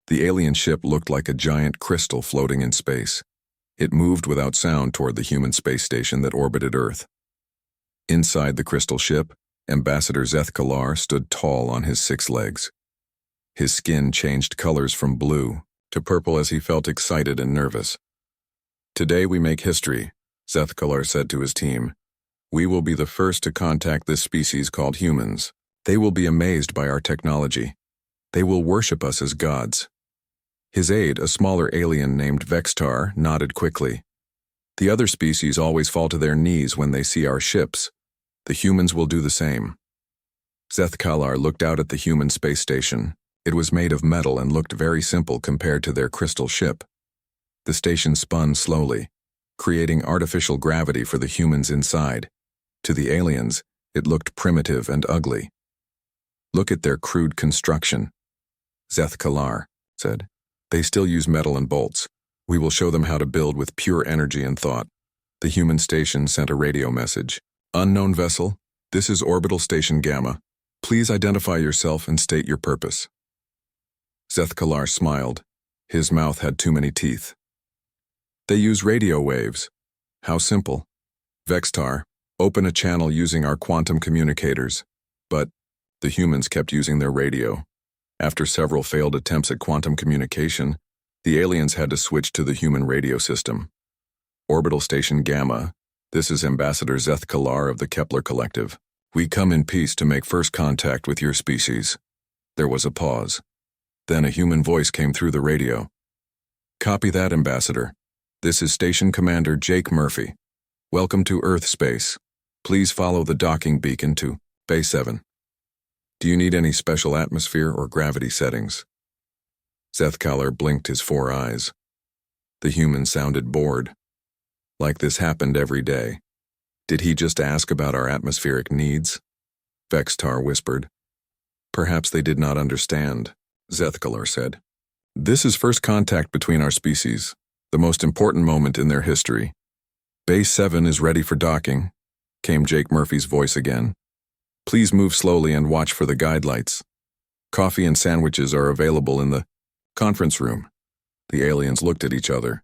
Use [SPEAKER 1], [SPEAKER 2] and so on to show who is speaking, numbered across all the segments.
[SPEAKER 1] The alien ship looked like a giant crystal floating in space. It moved without sound toward the human space station that orbited Earth. Inside the crystal ship, Ambassador Zeth Kalar stood tall on his 6 legs. His skin changed colors from blue to purple as he felt excited and nervous. "Today we make history," Zeth Kalar said to his team. "We will be the first to contact this species called humans. They will be amazed by our technology. They will worship us as gods." His aide, a smaller alien named Vextar, nodded quickly. "The other species always fall to their knees when they see our ships. The humans will do the same." Zeth Kalar looked out at the human space station. It was made of metal and looked very simple compared to their crystal ship. The station spun slowly, creating artificial gravity for the humans inside. To the aliens, it looked primitive and ugly. "Look at their crude construction," Zeth Kalar said. "They still use metal and bolts. We will show them how to build with pure energy and thought." The human station sent a radio message. "Unknown vessel, this is Orbital Station Gamma. Please identify yourself and state your purpose." Zeth Kalar smiled. His mouth had too many teeth. "They use radio waves." "How simple." "Vextar, open a channel using our quantum communicators." But the humans kept using their radio. After several failed attempts at quantum communication, the aliens had to switch to the human radio system. "Orbital Station Gamma, this is Ambassador Zeth Kalar of the Kepler Collective. We come in peace to make first contact with your species." There was a pause. Then a human voice came through the radio. "Copy that, Ambassador. This is Station Commander Jake Murphy. Welcome to Earth space. Please follow the docking beacon to Bay 7. Do you need any special atmosphere or gravity settings?" Zeth Kalar blinked his 4 eyes. The human sounded bored. Like this happened every day. Did he just ask about our atmospheric needs? Vextar whispered. "Perhaps they did not understand," Zeth Kalar said. "This is first contact between our species, the most important moment in their history. Bay 7 is ready for docking," came Jake Murphy's voice again. "Please move slowly and watch for the guide lights. Coffee and sandwiches are available in the conference room." The aliens looked at each other.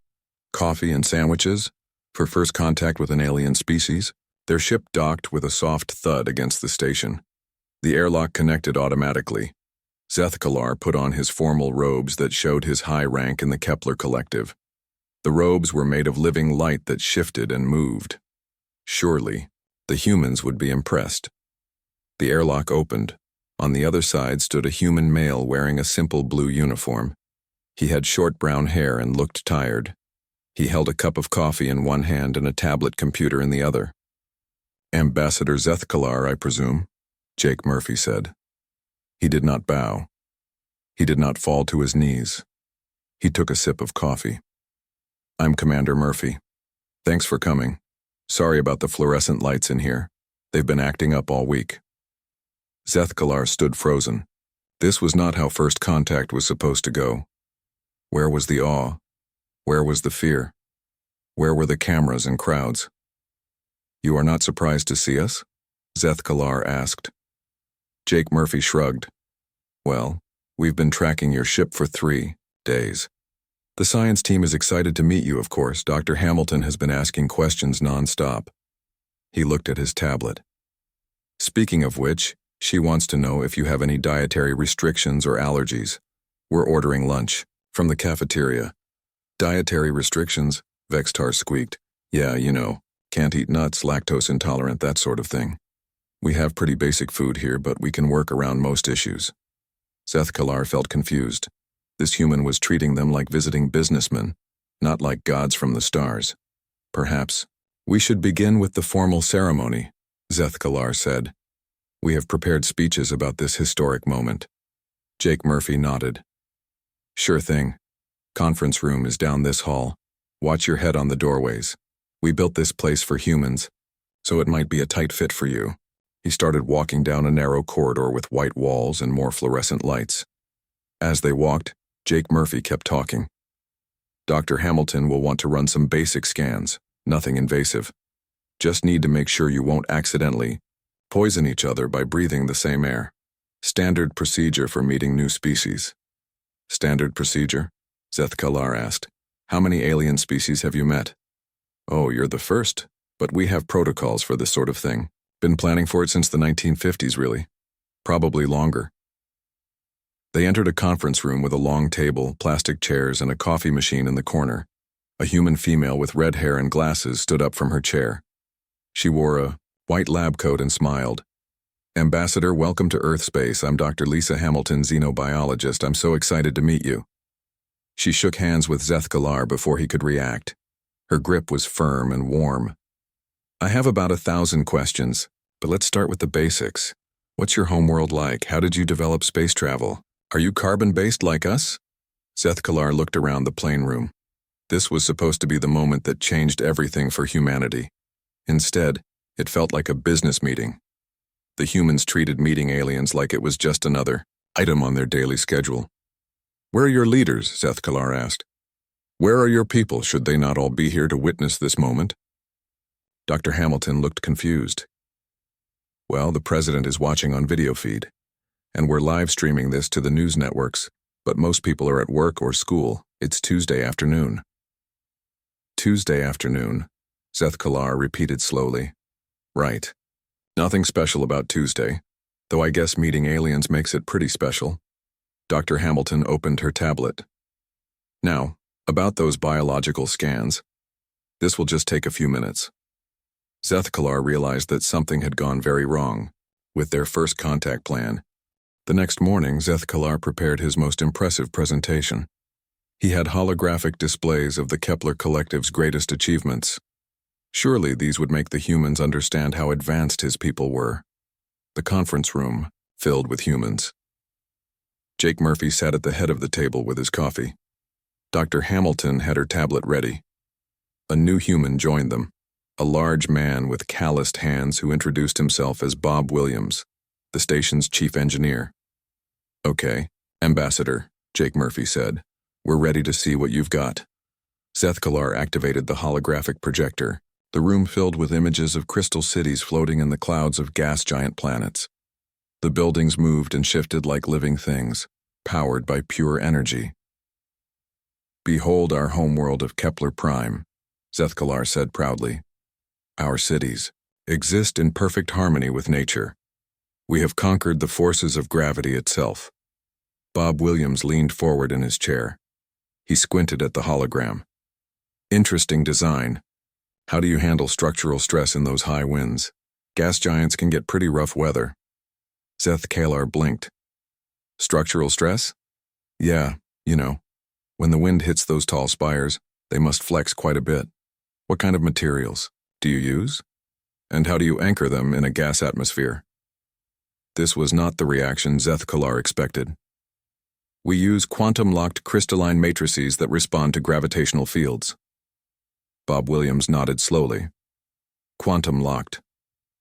[SPEAKER 1] Coffee and sandwiches? For first contact with an alien species? Their ship docked with a soft thud against the station. The airlock connected automatically. Zeth Kalar put on his formal robes that showed his high rank in the Kepler Collective. The robes were made of living light that shifted and moved. Surely, the humans would be impressed. The airlock opened. On the other side stood a human male wearing a simple blue uniform. He had short brown hair and looked tired. He held a cup of coffee in one hand and a tablet computer in the other. "Ambassador Zeth Kalar, I presume," Jake Murphy said. He did not bow. He did not fall to his knees. He took a sip of coffee. "I'm Commander Murphy. Thanks for coming. Sorry about the fluorescent lights in here. They've been acting up all week." Zeth Kalar stood frozen. This was not how first contact was supposed to go. Where was the awe? Where was the fear? Where were the cameras and crowds? "You are not surprised to see us?" Zeth Kalar asked. Jake Murphy shrugged. "Well, we've been tracking your ship for 3 days. The science team is excited to meet you, of course. Dr. Hamilton has been asking questions non-stop." He looked at his tablet. "Speaking of which, she wants to know if you have any dietary restrictions or allergies. We're ordering lunch from the cafeteria." "Dietary restrictions?" Vextar squeaked. "Yeah, you know, can't eat nuts, lactose intolerant, that sort of thing. We have pretty basic food here, but we can work around most issues." Zeth Kalar felt confused. This human was treating them like visiting businessmen, not like gods from the stars. "Perhaps we should begin with the formal ceremony," Zeth Kalar said. "We have prepared speeches about this historic moment." Jake Murphy nodded. "Sure thing. Conference room is down this hall. Watch your head on the doorways. We built this place for humans, so it might be a tight fit for you." He started walking down a narrow corridor with white walls and more fluorescent lights. As they walked, Jake Murphy kept talking. "Dr. Hamilton will want to run some basic scans, nothing invasive. Just need to make sure you won't accidentally poison each other by breathing the same air. Standard procedure for meeting new species." Standard procedure? Zeth Kalar asked. How many alien species have you met? Oh, you're the first, but we have protocols for this sort of thing. Been planning for it since the 1950s, really. Probably longer. They entered a conference room with a long table, plastic chairs, and a coffee machine in the corner. A human female with red hair and glasses stood up from her chair. She wore a white lab coat and smiled. Ambassador, welcome to Earth Space. I'm Dr. Lisa Hamilton, xenobiologist. I'm so excited to meet you. She shook hands with Zeth Kalar before he could react. Her grip was firm and warm. I have about 1,000 questions, but let's start with the basics. What's your homeworld like? How did you develop space travel? Are you carbon-based like us? Zeth Kalar looked around the plane room. This was supposed to be the moment that changed everything for humanity. Instead, it felt like a business meeting. The humans treated meeting aliens like it was just another item on their daily schedule. Where are your leaders? Zeth Kalar asked. Where are your people? Should they not all be here to witness this moment? Dr. Hamilton looked confused. Well, the president is watching on video feed, and we're live streaming this to the news networks, but most people are at work or school. It's Tuesday afternoon. Tuesday afternoon, Zeth Kalar repeated slowly. Right. Nothing special about Tuesday, though I guess meeting aliens makes it pretty special. Dr. Hamilton opened her tablet. Now, about those biological scans. This will just take a few minutes. Zeth Kalar realized that something had gone very wrong with their first contact plan. The next morning, Zeth Kalar prepared his most impressive presentation. He had holographic displays of the Kepler Collective's greatest achievements. Surely these would make the humans understand how advanced his people were. The conference room filled with humans. Jake Murphy sat at the head of the table with his coffee. Dr. Hamilton had her tablet ready. A new human joined them, a large man with calloused hands who introduced himself as Bob Williams, the station's chief engineer. Okay, Ambassador, Jake Murphy said. We're ready to see what you've got. Zeth Kalar activated the holographic projector, the room filled with images of crystal cities floating in the clouds of gas giant planets. The buildings moved and shifted like living things, powered by pure energy. Behold our homeworld of Kepler Prime, Zeth Kalar said proudly. Our cities exist in perfect harmony with nature. We have conquered the forces of gravity itself. Bob Williams leaned forward in his chair. He squinted at the hologram. Interesting design. How do you handle structural stress in those high winds? Gas giants can get pretty rough weather. Zeth Kalar blinked. Structural stress? Yeah, when the wind hits those tall spires, they must flex quite a bit. What kind of materials do you use? And how do you anchor them in a gas atmosphere? This was not the reaction Zeth Kalar expected. We use quantum-locked crystalline matrices that respond to gravitational fields. Bob Williams nodded slowly. Quantum-locked.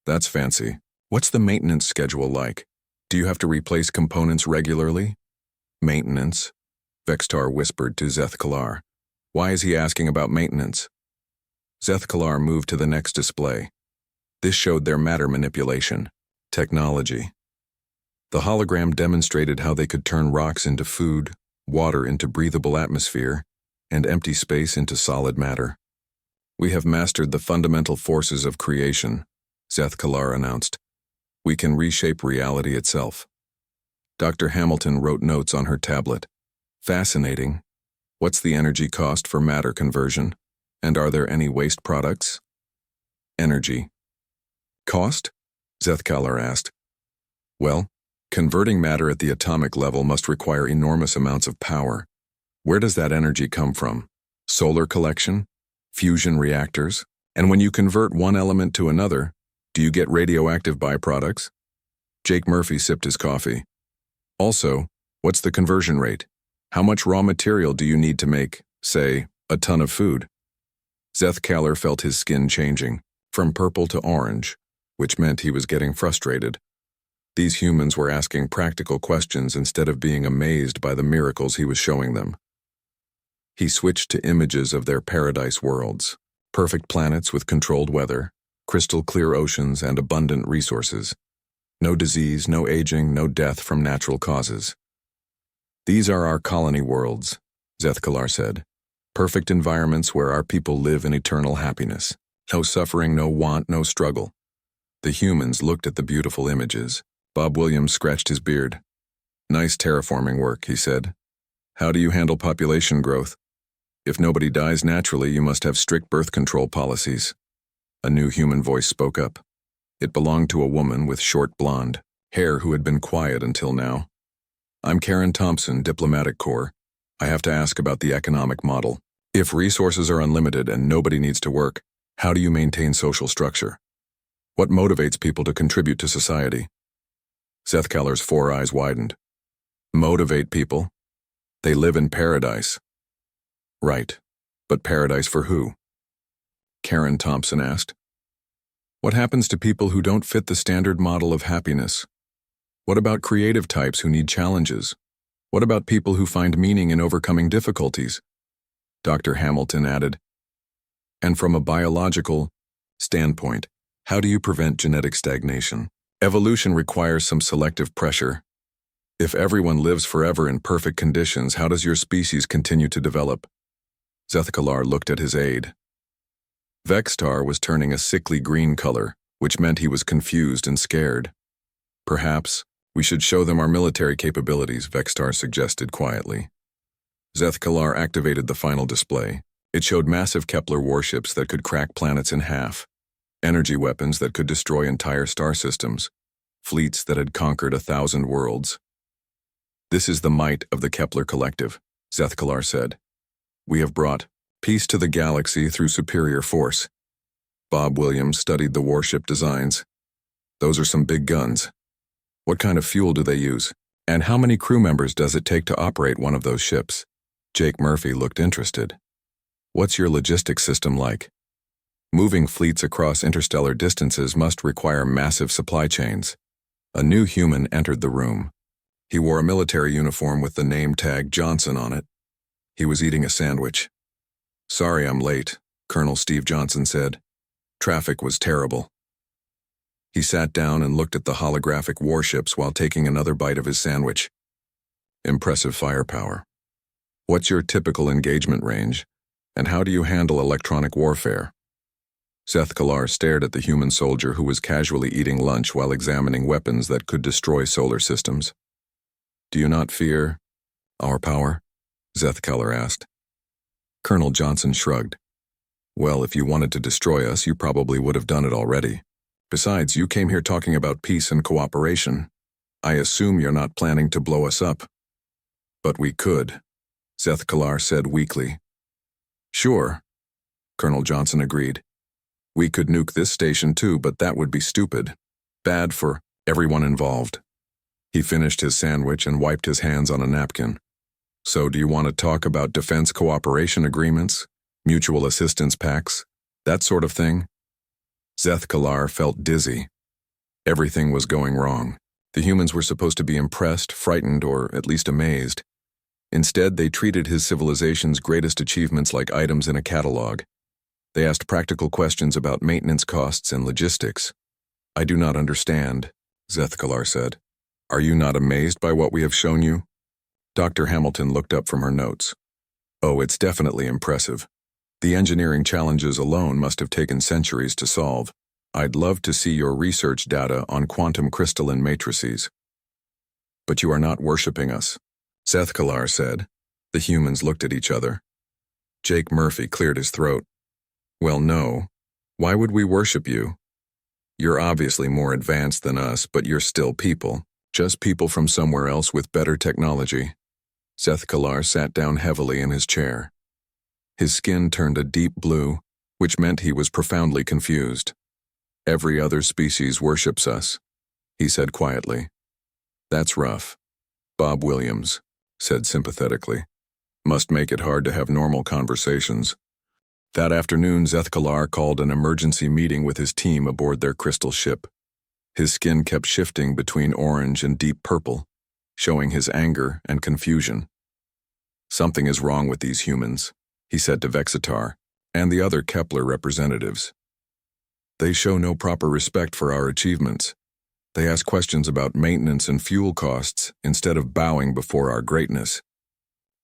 [SPEAKER 1] That's fancy. What's the maintenance schedule like? Do you have to replace components regularly? Maintenance? Vextar whispered to Zeth Kalar. Why is he asking about maintenance? Zeth Kalar moved to the next display. This showed their matter manipulation technology. The hologram demonstrated how they could turn rocks into food, water into breathable atmosphere, and empty space into solid matter. We have mastered the fundamental forces of creation, Zeth Kalar announced. We can reshape reality itself. Dr. Hamilton wrote notes on her tablet. Fascinating. What's the energy cost for matter conversion? And are there any waste products? Energy. Cost? Zeth Kalar asked. Well, converting matter at the atomic level must require enormous amounts of power. Where does that energy come from? Solar collection? Fusion reactors? And when you convert one element to another, do you get radioactive byproducts? Jake Murphy sipped his coffee. Also, what's the conversion rate? How much raw material do you need to make, say, a ton of food? Zeth Kalar felt his skin changing, from purple to orange, which meant he was getting frustrated. These humans were asking practical questions instead of being amazed by the miracles he was showing them. He switched to images of their paradise worlds, perfect planets with controlled weather, crystal clear oceans, and abundant resources. No disease, no aging, no death from natural causes. These are our colony worlds, Zethkalar said. Perfect environments where our people live in eternal happiness. No suffering, no want, no struggle. The humans looked at the beautiful images. Bob Williams scratched his beard. Nice terraforming work, he said. How do you handle population growth? If nobody dies naturally, you must have strict birth control policies. A new human voice spoke up. It belonged to a woman with short blonde hair who had been quiet until now. I'm Karen Thompson, Diplomatic Corps. I have to ask about the economic model. If resources are unlimited and nobody needs to work, how do you maintain social structure? What motivates people to contribute to society? Zethkalar's 4 eyes widened. Motivate people? They live in paradise. Right. But paradise for who? Karen Thompson asked. What happens to people who don't fit the standard model of happiness? What about creative types who need challenges? What about people who find meaning in overcoming difficulties? Dr. Hamilton added. And from a biological standpoint, how do you prevent genetic stagnation? Evolution requires some selective pressure. If everyone lives forever in perfect conditions, how does your species continue to develop? Zethkalar looked at his aide. Vextar was turning a sickly green color, which meant he was confused and scared. Perhaps we should show them our military capabilities, Vextar suggested quietly. Zethkalar activated the final display. It showed massive Kepler warships that could crack planets in half, energy weapons that could destroy entire star systems, fleets that had conquered 1,000 worlds. This is the might of the Kepler Collective, Zethkalar said. We have brought peace to the galaxy through superior force. Bob Williams studied the warship designs. Those are some big guns. What kind of fuel do they use? And how many crew members does it take to operate one of those ships? Jake Murphy looked interested. What's your logistics system like? Moving fleets across interstellar distances must require massive supply chains. A new human entered the room. He wore a military uniform with the name tag Johnson on it. He was eating a sandwich. Sorry I'm late, Colonel Steve Johnson said. Traffic was terrible. He sat down and looked at the holographic warships while taking another bite of his sandwich. Impressive firepower. What's your typical engagement range, and how do you handle electronic warfare? Zethkalar stared at the human soldier who was casually eating lunch while examining weapons that could destroy solar systems. Do you not fear our power? Zethkalar asked. Colonel Johnson shrugged. Well, if you wanted to destroy us, you probably would have done it already. Besides, you came here talking about peace and cooperation. I assume you're not planning to blow us up. But we could, Zethkalar said weakly. Sure, Colonel Johnson agreed. We could nuke this station too, but that would be stupid. Bad for everyone involved. He finished his sandwich and wiped his hands on a napkin. So do you want to talk about defense cooperation agreements, mutual assistance pacts, that sort of thing? Zethkalar felt dizzy. Everything was going wrong. The humans were supposed to be impressed, frightened, or at least amazed. Instead, they treated his civilization's greatest achievements like items in a catalog. They asked practical questions about maintenance costs and logistics. I do not understand, Zethkalar said. Are you not amazed by what we have shown you? Dr. Hamilton looked up from her notes. Oh, it's definitely impressive. The engineering challenges alone must have taken centuries to solve. I'd love to see your research data on quantum crystalline matrices. But you are not worshipping us, Zethkalar said. The humans looked at each other. Jake Murphy cleared his throat. Well, no. Why would we worship you? You're obviously more advanced than us, but you're still people. Just people from somewhere else with better technology. Zethkalar sat down heavily in his chair. His skin turned a deep blue, which meant he was profoundly confused. Every other species worships us, he said quietly. That's rough. Bob Williams said sympathetically. Must make it hard to have normal conversations. That afternoon, Zethkalar called an emergency meeting with his team aboard their crystal ship. His skin kept shifting between orange and deep purple, showing his anger and confusion. Something is wrong with these humans, he said to Vexatar and the other Kepler representatives. They show no proper respect for our achievements. They ask questions about maintenance and fuel costs instead of bowing before our greatness.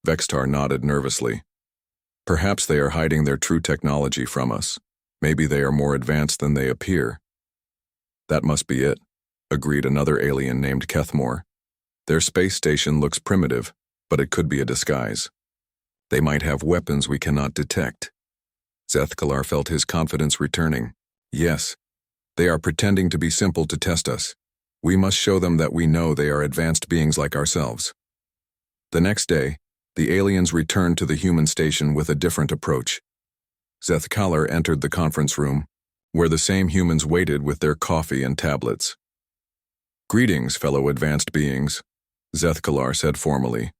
[SPEAKER 1] Vextar nodded nervously. Perhaps they are hiding their true technology from us. Maybe they are more advanced than they appear. That must be it, agreed another alien named Kethmore. Their space station looks primitive, but it could be a disguise. They might have weapons we cannot detect. Zethkalar felt his confidence returning. Yes, they are pretending to be simple to test us. We must show them that we know they are advanced beings like ourselves. The next day, the aliens returned to the human station with a different approach. Zethkalar entered the conference room, where the same humans waited with their coffee and tablets. "Greetings, fellow advanced beings," Zethkalar said formally.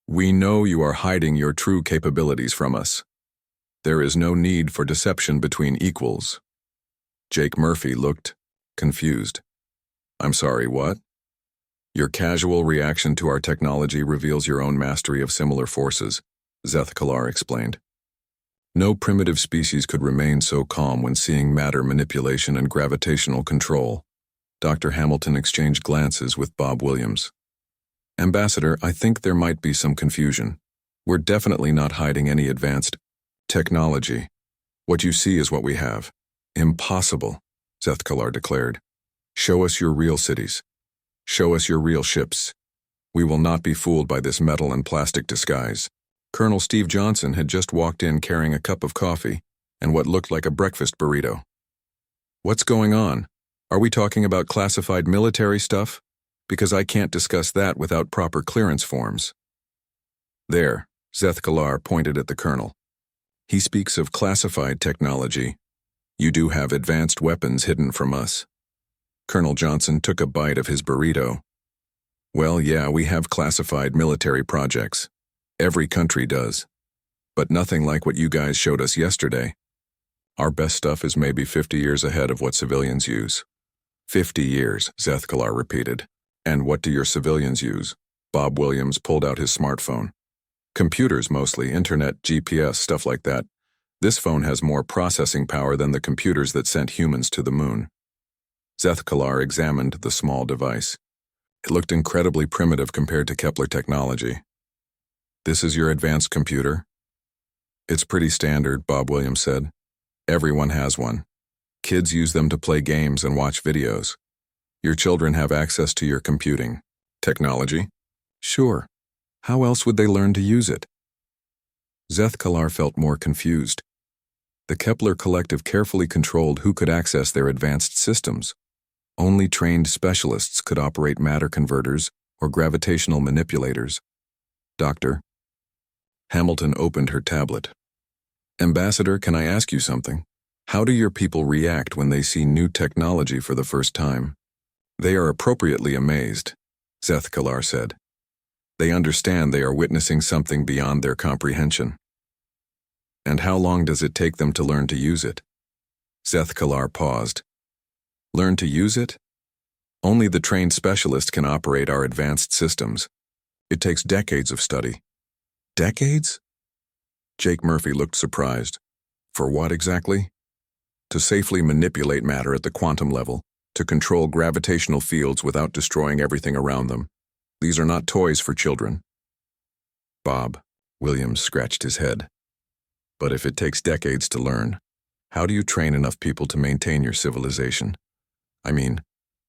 [SPEAKER 1] "We know you are hiding your true capabilities from us. There is no need for deception between equals." Jake Murphy looked confused. "I'm sorry, what?" "Your casual reaction to our technology reveals your own mastery of similar forces," Zethkalar explained. "No primitive species could remain so calm when seeing matter manipulation and gravitational control." Dr. Hamilton exchanged glances with Bob Williams. "Ambassador, I think there might be some confusion. We're definitely not hiding any advanced technology. What you see is what we have." "Impossible," Zethkalar declared. "Show us your real cities. Show us your real ships. We will not be fooled by this metal and plastic disguise." Colonel Steve Johnson had just walked in carrying a cup of coffee and what looked like a breakfast burrito. "What's going on? Are we talking about classified military stuff? Because I can't discuss that without proper clearance forms." "There," Zethkalar pointed at the colonel. "He speaks of classified technology. You do have advanced weapons hidden from us." Colonel Johnson took a bite of his burrito. "Well, yeah, we have classified military projects. Every country does. But nothing like what you guys showed us yesterday. Our best stuff is maybe 50 years ahead of what civilians use." "50 years, Zethkalar repeated. "And what do your civilians use?" Bob Williams pulled out his smartphone. "Computers mostly, internet, GPS, stuff like that. This phone has more processing power than the computers that sent humans to the moon." Zethkalar examined the small device. It looked incredibly primitive compared to Kepler technology. "This is your advanced computer?" "It's pretty standard," Bob Williams said. "Everyone has one. Kids use them to play games and watch videos. Your children have access to your computing technology?" "Sure. How else would they learn to use it?" Zethkalar felt more confused. The Kepler collective carefully controlled who could access their advanced systems. Only trained specialists could operate matter converters or gravitational manipulators. "Doctor." Hamilton opened her tablet. "Ambassador, can I ask you something? How do your people react when they see new technology for the first time?" "They are appropriately amazed," Zethkalar said. "They understand they are witnessing something beyond their comprehension." "And how long does it take them to learn to use it?" Zethkalar paused. "Learn to use it? Only the trained specialist can operate our advanced systems. It takes decades of study." "Decades?" Jake Murphy looked surprised. "For what exactly?" "To safely manipulate matter at the quantum level, to control gravitational fields without destroying everything around them. These are not toys for children." "Bob," Williams scratched his head. "But if it takes decades to learn, how do you train enough people to maintain your civilization? I mean,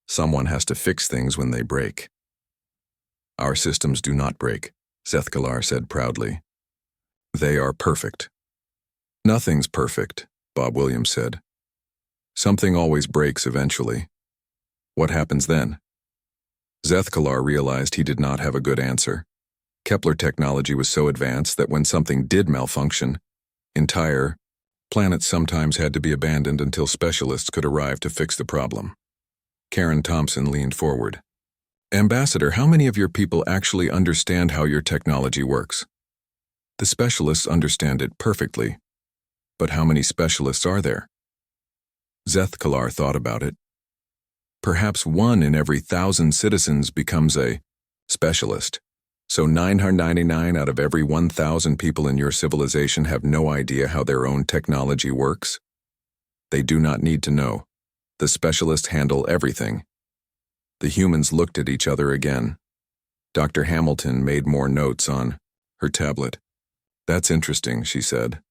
[SPEAKER 1] someone has to fix things when they break." "Our systems do not break," Zethkalar said proudly. "They are perfect." "Nothing's perfect," Bob Williams said. "Something always breaks eventually." "What happens then?" Zethkalar realized he did not have a good answer. Kepler technology was so advanced that when something did malfunction, entire planets sometimes had to be abandoned until specialists could arrive to fix the problem. Karen Thompson leaned forward. "Ambassador, how many of your people actually understand how your technology works?" "The specialists understand it perfectly. But how many specialists are there?" Zethkalar thought about it. "Perhaps 1 in every 1,000 citizens becomes a specialist. So 999 out of every 1,000 people in your civilization have no idea how their own technology works? They do not need to know. The specialists handle everything." The humans looked at each other again. Dr. Hamilton made more notes on her tablet. "That's interesting," she said.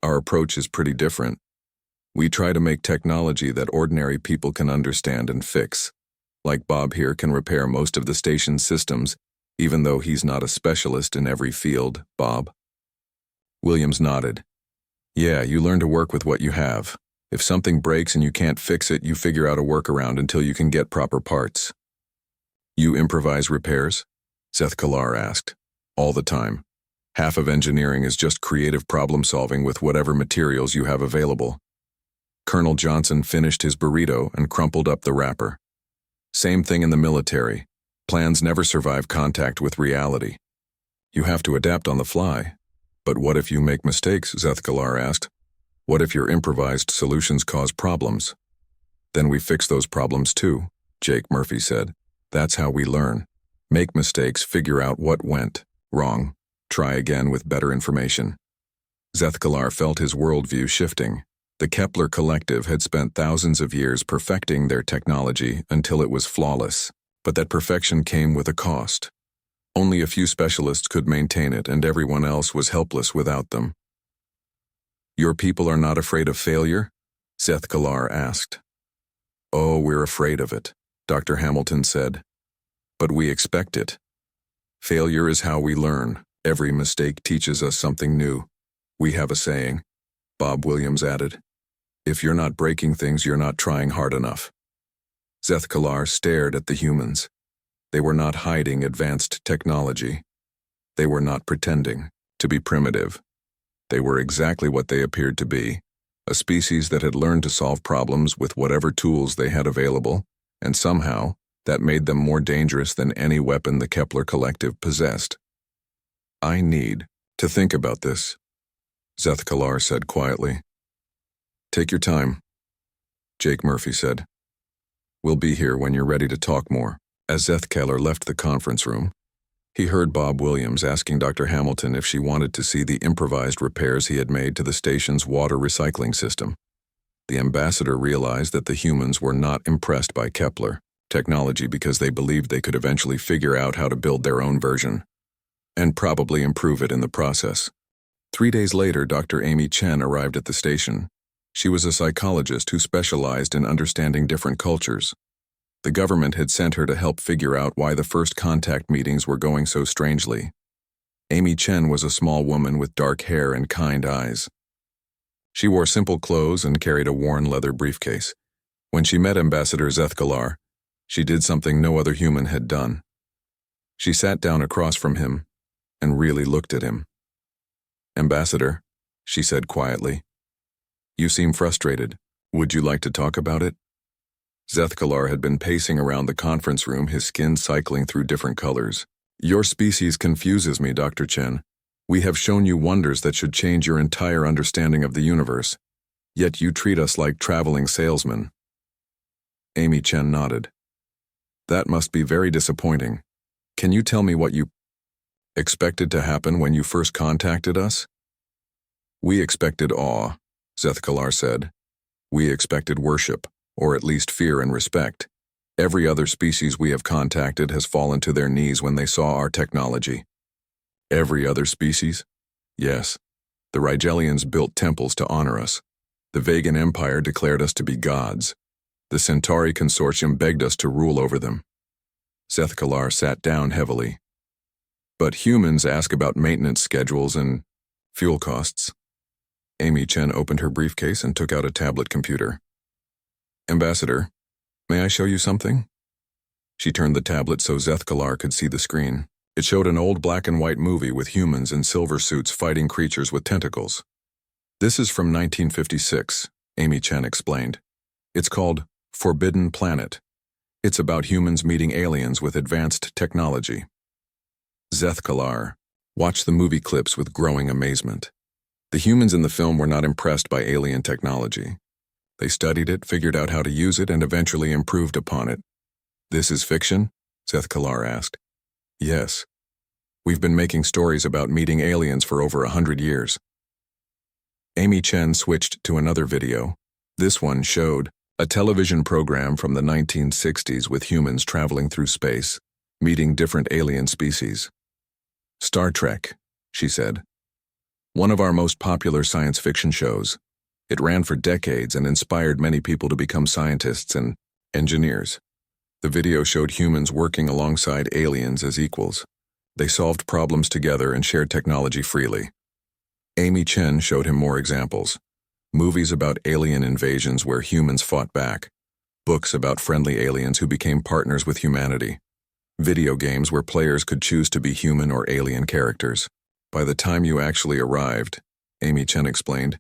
[SPEAKER 1] "Our approach is pretty different. We try to make technology that ordinary people can understand and fix. Like Bob here can repair most of the station's systems, even though he's not a specialist in every field, Bob." Williams nodded. "Yeah, you learn to work with what you have. If something breaks and you can't fix it, you figure out a workaround until you can get proper parts." "You improvise repairs?" Seth Kalar asked. "All the time. Half of engineering is just creative problem solving with whatever materials you have available." Colonel Johnson finished his burrito and crumpled up the wrapper. "Same thing in the military. Plans never survive contact with reality. You have to adapt on the fly." "But what if you make mistakes?" Seth Kalar asked. "What if your improvised solutions cause problems?" "Then we fix those problems too," Jake Murphy said. "That's how we learn. Make mistakes, figure out what went wrong, try again with better information." Seth Kalar felt his worldview shifting. The Kepler Collective had spent thousands of years perfecting their technology until it was flawless, but that perfection came with a cost. Only a few specialists could maintain it, and everyone else was helpless without them. "Your people are not afraid of failure?" Seth Kalar asked. "Oh, we're afraid of it," Dr. Hamilton said. "But we expect it. Failure is how we learn. Every mistake teaches us something new. We have a saying," Bob Williams added. "If you're not breaking things, you're not trying hard enough." Seth Kalar stared at the humans. They were not hiding advanced technology. They were not pretending to be primitive. They were exactly what they appeared to be, a species that had learned to solve problems with whatever tools they had available, and somehow that made them more dangerous than any weapon the Kepler Collective possessed. "I need to think about this," Seth Kalar said quietly. "Take your time," Jake Murphy said. "We'll be here when you're ready to talk more." As Seth Kalar left the conference room, he heard Bob Williams asking Dr. Hamilton if she wanted to see the improvised repairs he had made to the station's water recycling system. The ambassador realized that the humans were not impressed by Kepler technology because they believed they could eventually figure out how to build their own version, and probably improve it in the process. 3 days later, Dr. Amy Chen arrived at the station. She was a psychologist who specialized in understanding different cultures. The government had sent her to help figure out why the first contact meetings were going so strangely. Amy Chen was a small woman with dark hair and kind eyes. She wore simple clothes and carried a worn leather briefcase. When she met Ambassador Seth Kalar, she did something no other human had done. She sat down across from him and really looked at him. "Ambassador," she said quietly, "you seem frustrated. Would you like to talk about it?" Seth Kalar had been pacing around the conference room, his skin cycling through different colors. "Your species confuses me, Dr. Chen. We have shown you wonders that should change your entire understanding of the universe, yet you treat us like traveling salesmen." Amy Chen nodded. "That must be very disappointing. Can you tell me what you expected to happen when you first contacted us?" "We expected awe," Seth Kalar said. "We expected worship, or at least fear and respect. Every other species we have contacted has fallen to their knees when they saw our technology." "Every other species?" "Yes. The Rigelians built temples to honor us. The Vegan Empire declared us to be gods. The Centauri Consortium begged us to rule over them." Seth Kalar sat down heavily. "But humans ask about maintenance schedules and fuel costs." Amy Chen opened her briefcase and took out a tablet computer. "Ambassador, may I show you something?" She turned the tablet so Seth Kalar could see the screen. It showed an old black and white movie with humans in silver suits fighting creatures with tentacles. "This is from 1956, Amy Chen explained. "It's called Forbidden Planet. It's about humans meeting aliens with advanced technology." Seth Kalar watched the movie clips with growing amazement. The humans in the film were not impressed by alien technology. They studied it, figured out how to use it, and eventually improved upon it. "This is fiction?" Seth Kalar asked. "Yes. We've been making stories about meeting aliens for over 100 years. Amy Chen switched to another video. This one showed A television program from the 1960s with humans traveling through space, meeting different alien species. Star Trek, she said. One of our most popular science fiction shows. It ran for decades and inspired many people to become scientists and engineers. The video showed humans working alongside aliens as equals. They solved problems together and shared technology freely. Amy Chen showed him more examples. Movies about alien invasions where humans fought back. Books about friendly aliens who became partners with humanity. Video games where players could choose to be human or alien characters. By the time you actually arrived, Amy Chen explained,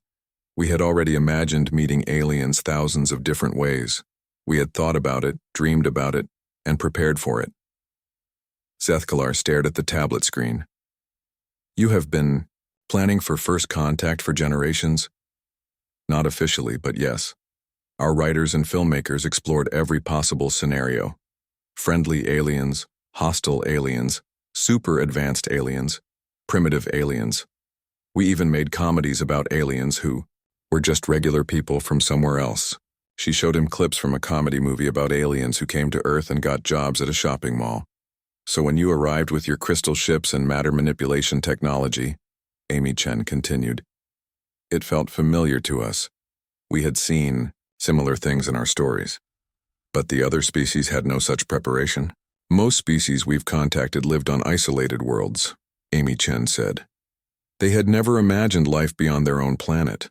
[SPEAKER 1] we had already imagined meeting aliens thousands of different ways. We had thought about it, dreamed about it, and prepared for it. Zethkalar stared at the tablet screen. You have been planning for first contact for generations? Not officially, but yes. Our writers and filmmakers explored every possible scenario. Friendly aliens, hostile aliens, super advanced aliens, primitive aliens. We even made comedies about aliens who were just regular people from somewhere else. She showed him clips from a comedy movie about aliens who came to Earth and got jobs at a shopping mall. So when you arrived with your crystal ships and matter manipulation technology, Amy Chen continued, it felt familiar to us. We had seen similar things in our stories. But the other species had no such preparation. Most species we've contacted lived on isolated worlds, Amy Chen said. They had never imagined life beyond their own planet.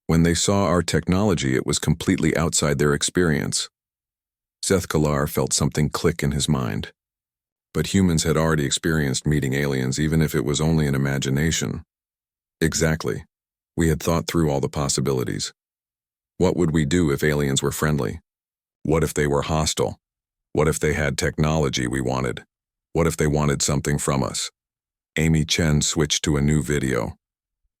[SPEAKER 1] When they saw our technology, it was completely outside their experience. Zethkalar felt something click in his mind. But humans had already experienced meeting aliens, even if it was only in imagination. Exactly. We had thought through all the possibilities. What would we do if aliens were friendly? What if they were hostile? What if they had technology we wanted? What if they wanted something from us? Amy Chen switched to a new video.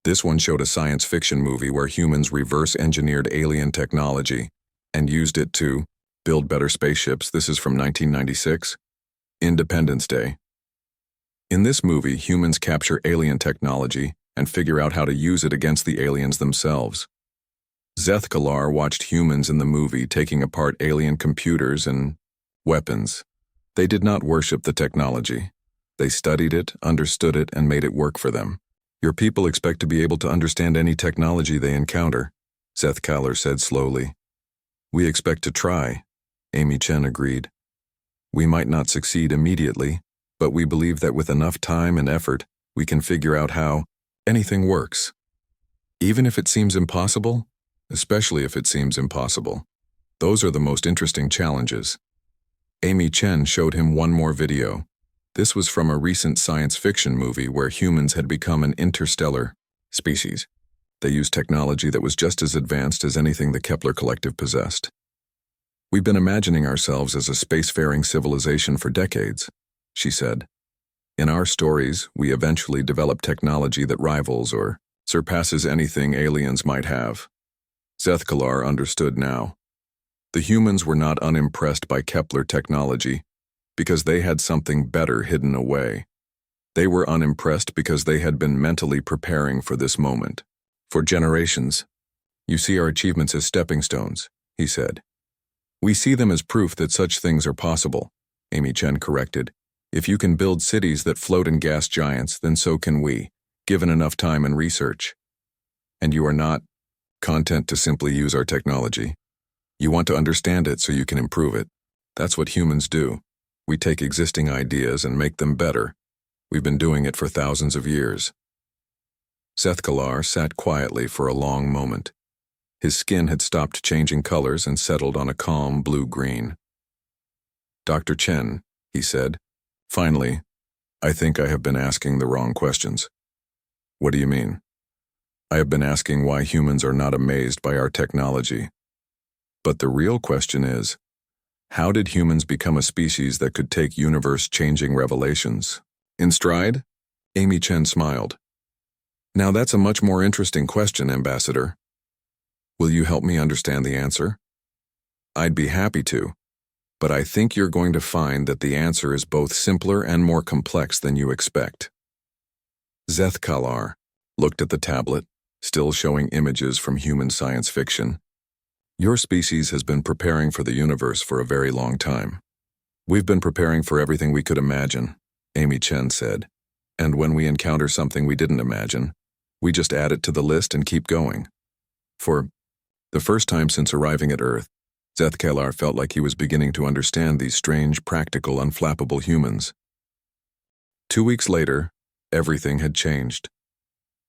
[SPEAKER 1] This one showed a science fiction movie where humans reverse-engineered alien technology and used it to build better spaceships. This is from 1996. Independence Day. In this movie, humans capture alien technology and figure out how to use it against the aliens themselves. Zethkalar watched humans in the movie taking apart alien computers and weapons. They did not worship the technology. They studied it, understood it, and made it work for them. Your people expect to be able to understand any technology they encounter, Zethkalar said slowly. We expect to try, Amy Chen agreed. We might not succeed immediately, but we believe that with enough time and effort, we can figure out how anything works. Even if it seems impossible, especially if it seems impossible. Those are the most interesting challenges. Amy Chen showed him one more video. This was from a recent science fiction movie where humans had become an interstellar species. They used technology that was just as advanced as anything the Kepler Collective possessed. We've been imagining ourselves as a spacefaring civilization for decades, she said. In our stories, we eventually develop technology that rivals or surpasses anything aliens might have. Zethkalar understood now. The humans were not unimpressed by Kepler technology because they had something better hidden away. They were unimpressed because they had been mentally preparing for this moment. For generations, you see our achievements as stepping stones, he said. We see them as proof that such things are possible, Amy Chen corrected. If you can build cities that float in gas giants, then so can we, given enough time and research. And you are not content to simply use our technology. You want to understand it so you can improve it. That's what humans do. We take existing ideas and make them better. We've been doing it for thousands of years. Zethkalar sat quietly for a long moment. His skin had stopped changing colors and settled on a calm blue-green. Dr. Chen, he said, finally, I think I have been asking the wrong questions. What do you mean? I have been asking why humans are not amazed by our technology. But the real question is, how did humans become a species that could take universe-changing revelations in stride? Amy Chen smiled. Now that's a much more interesting question, Ambassador. Will you help me understand the answer? I'd be happy to, but I think you're going to find that the answer is both simpler and more complex than you expect. Zethkalar looked at the tablet, still showing images from human science fiction. Your species has been preparing for the universe for a very long time. We've been preparing for everything we could imagine, Amy Chen said. And when we encounter something we didn't imagine, we just add it to the list and keep going. For the first time since arriving at Earth, Zethkalar felt like he was beginning to understand these strange, practical, unflappable humans. 2 weeks later, everything had changed.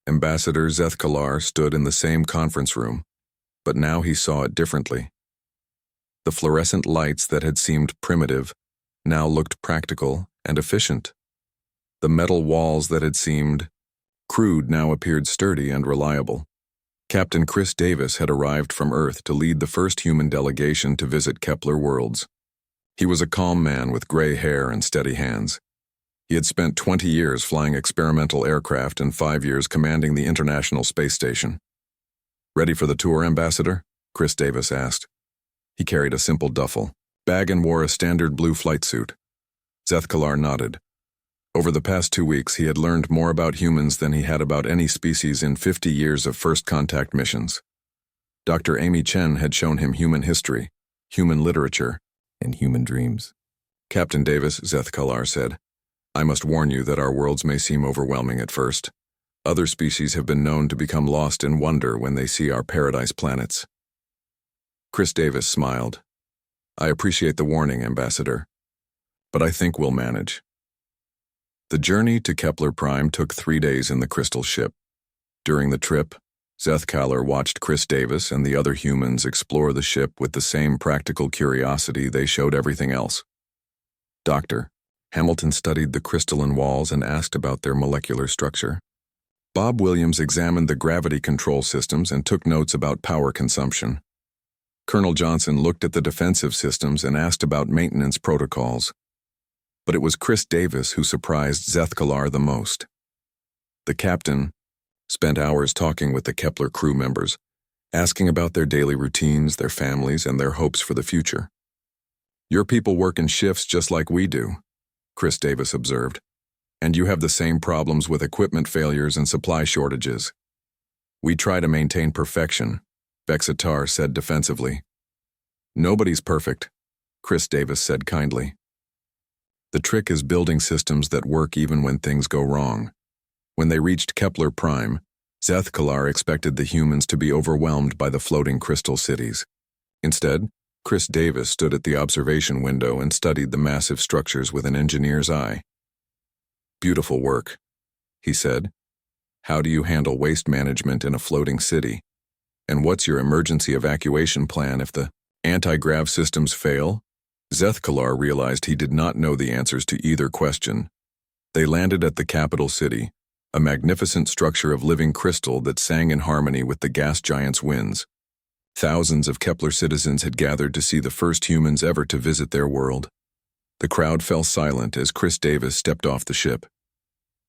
[SPEAKER 1] Ambassador Zethkalar stood in the same conference room, but now he saw it differently. The fluorescent lights that had seemed primitive now looked practical and efficient. The metal walls that had seemed crude now appeared sturdy and reliable. Captain Chris Davis had arrived from Earth to lead the first human delegation to visit Kepler worlds. He was a calm man with gray hair and steady hands. He had spent 20 years flying experimental aircraft and 5 years commanding the International Space Station. "Ready for the tour, Ambassador?" Chris Davis asked. He carried a simple duffel bag and wore a standard blue flight suit. Zethkalar nodded. Over the past 2 weeks, he had learned more about humans than he had about any species in 50 years of first contact missions. Dr. Amy Chen had shown him human history, human literature, and human dreams. "Captain Davis," Zethkalar said, "I must warn you that our worlds may seem overwhelming at first. Other species have been known to become lost in wonder when they see our paradise planets." Chris Davis smiled. "I appreciate the warning, Ambassador, but I think we'll manage." The journey to Kepler Prime took 3 days in the crystal ship. During the trip, Zethkalar watched Chris Davis and the other humans explore the ship with the same practical curiosity they showed everything else. Dr. Hamilton studied the crystalline walls and asked about their molecular structure. Bob Williams examined the gravity control systems and took notes about power consumption. Colonel Johnson looked at the defensive systems and asked about maintenance protocols. But it was Chris Davis who surprised Zethkalar the most. The captain spent hours talking with the Kepler crew members, asking about their daily routines, their families, and their hopes for the future. "Your people work in shifts just like we do," Chris Davis observed, "and you have the same problems with equipment failures and supply shortages." "We try to maintain perfection," Vexitar said defensively. "Nobody's perfect," Chris Davis said kindly. "The trick is building systems that work even when things go wrong." When they reached Kepler Prime, Zethkalar expected the humans to be overwhelmed by the floating crystal cities. Instead, Chris Davis stood at the observation window and studied the massive structures with an engineer's eye. "Beautiful work," he said. "How do you handle waste management in a floating city? And what's your emergency evacuation plan if the anti-grav systems fail?" Zethkalar realized he did not know the answers to either question. They landed at the capital city, a magnificent structure of living crystal that sang in harmony with the gas giant's winds. Thousands of Kepler citizens had gathered to see the first humans ever to visit their world. The crowd fell silent as Chris Davis stepped off the ship.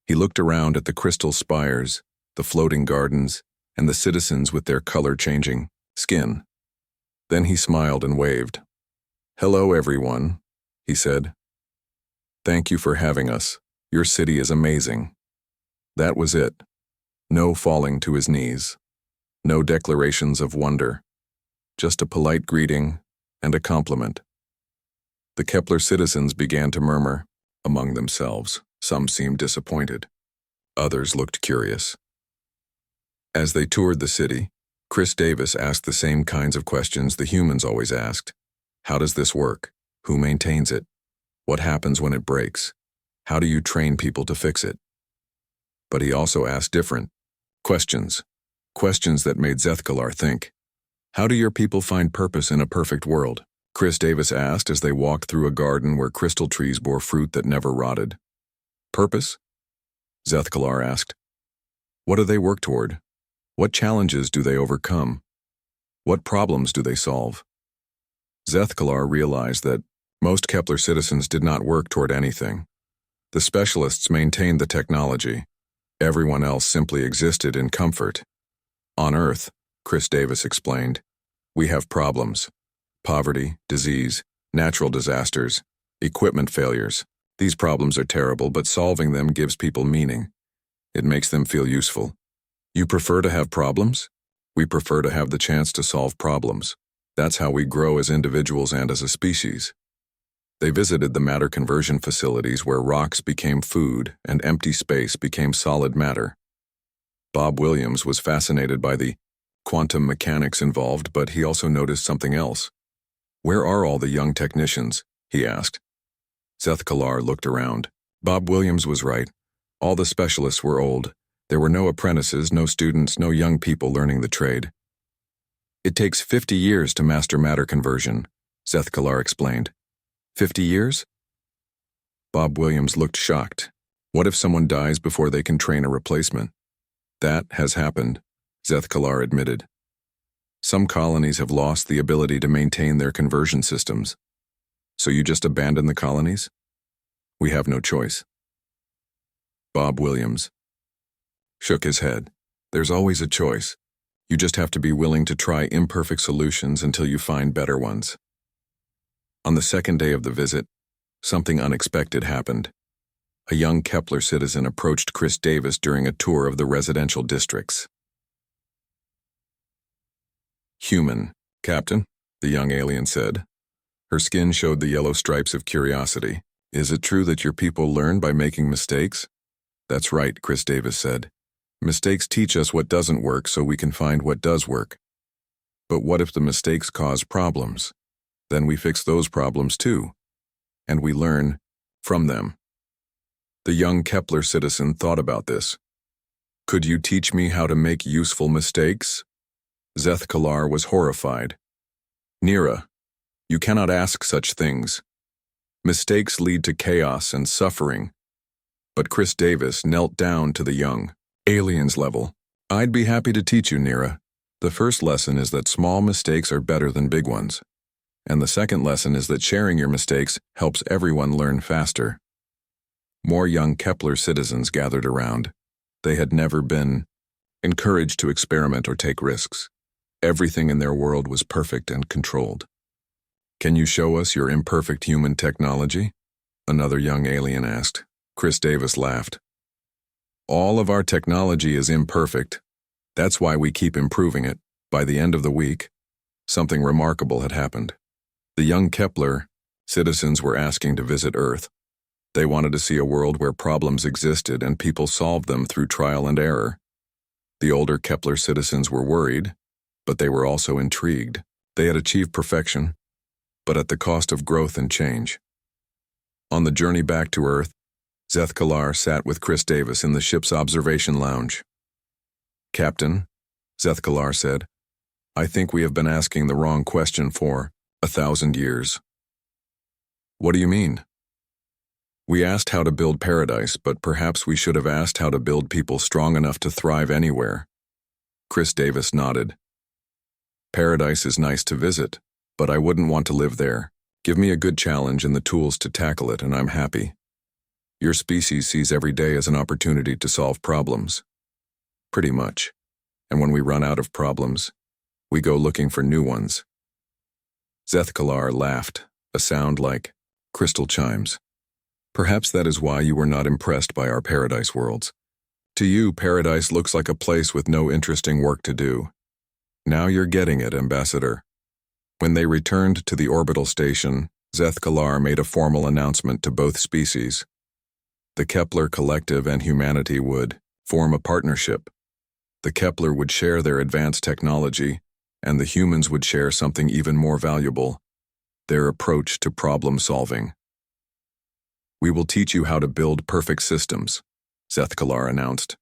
[SPEAKER 1] He looked around at the crystal spires, the floating gardens, and the citizens with their color-changing skin. Then he smiled and waved. "Hello, everyone," he said. "Thank you for having us. Your city is amazing." That was it. No falling to his knees. No declarations of wonder. Just a polite greeting and a compliment. The Kepler citizens began to murmur among themselves. Some seemed disappointed. Others looked curious. As they toured the city, Chris Davis asked the same kinds of questions the humans always asked. How does this work? Who maintains it? What happens when it breaks? How do you train people to fix it? But he also asked different questions. Questions that made Zethkalar think. How do your people find purpose in a perfect world? Chris Davis asked as they walked through a garden where crystal trees bore fruit that never rotted. Purpose? Zethkalar asked. What do they work toward? What challenges do they overcome? What problems do they solve? Zethkalar realized that most Kepler citizens did not work toward anything. The specialists maintained the technology. Everyone else simply existed in comfort. On Earth, Chris Davis explained, we have problems. Poverty, disease, natural disasters, equipment failures. These problems are terrible, but solving them gives people meaning. It makes them feel useful. You prefer to have problems? We prefer to have the chance to solve problems. That's how we grow as individuals and as a species. They visited the matter conversion facilities where rocks became food and empty space became solid matter. Bob Williams was fascinated by the quantum mechanics involved, but he also noticed something else. "Where are all the young technicians?" he asked. Seth Kalar looked around. Bob Williams was right. All the specialists were old. There were no apprentices, no students, no young people learning the trade. "It takes 50 years to master matter conversion," Seth Kalar explained. 50 years? Bob Williams looked shocked. What if someone dies before they can train a replacement? That has happened, Seth Kalar admitted. Some colonies have lost the ability to maintain their conversion systems. So you just abandon the colonies? We have no choice. Bob Williams shook his head. There's always a choice. You just have to be willing to try imperfect solutions until you find better ones. On the second day of the visit, something unexpected happened. A young Kepler citizen approached Chris Davis during a tour of the residential districts. "Human, Captain," the young alien said. Her skin showed the yellow stripes of curiosity. "Is it true that your people learn by making mistakes?" "That's right," Chris Davis said. "Mistakes teach us what doesn't work so we can find what does work. But what if the mistakes cause problems? Then we fix those problems too, and we learn from them." The young Kepler citizen thought about this. "Could you teach me how to make useful mistakes?" Seth Kalar was horrified. "Nira, you cannot ask such things. Mistakes lead to chaos and suffering." But Chris Davis knelt down to the young alien's level. "I'd be happy to teach you, Nira. The first lesson is that small mistakes are better than big ones. And the second lesson is that sharing your mistakes helps everyone learn faster." More young Kepler citizens gathered around. They had never been encouraged to experiment or take risks. Everything in their world was perfect and controlled. "Can you show us your imperfect human technology?" another young alien asked. Chris Davis laughed. "All of our technology is imperfect. That's why we keep improving it." By the end of the week, something remarkable had happened. The young Kepler citizens were asking to visit Earth. They wanted to see a world where problems existed and people solved them through trial and error. The older Kepler citizens were worried, but they were also intrigued. They had achieved perfection, but at the cost of growth and change. On the journey back to Earth, Seth Kalar sat with Chris Davis in the ship's observation lounge. "Captain," Seth Kalar said, "I think we have been asking the wrong question for 1,000 years." "What do you mean?" "We asked how to build paradise, but perhaps we should have asked how to build people strong enough to thrive anywhere." Chris Davis nodded. "Paradise is nice to visit, but I wouldn't want to live there. Give me a good challenge and the tools to tackle it, and I'm happy. Your species sees every day as an opportunity to solve problems." "Pretty much. And when we run out of problems, we go looking for new ones." Seth Kalar laughed, a sound like crystal chimes. "Perhaps that is why you were not impressed by our paradise worlds. To you, paradise looks like a place with no interesting work to do. Now you're getting it, Ambassador." When they returned to the orbital station, Seth Kalar made a formal announcement to both species. The Kepler Collective and humanity would form a partnership. The Kepler would share their advanced technology, and the humans would share something even more valuable, their approach to problem solving. "We will teach you how to build perfect systems," Seth Kalar announced.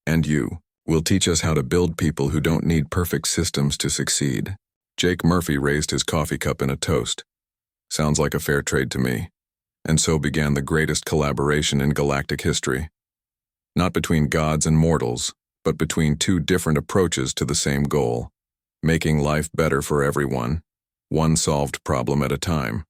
[SPEAKER 1] "And you will teach us how to build people who don't need perfect systems to succeed." Jake Murphy raised his coffee cup in a toast. "Sounds like a fair trade to me." And so began the greatest collaboration in galactic history. Not between gods and mortals, but between two different approaches to the same goal, making life better for everyone, one solved problem at a time.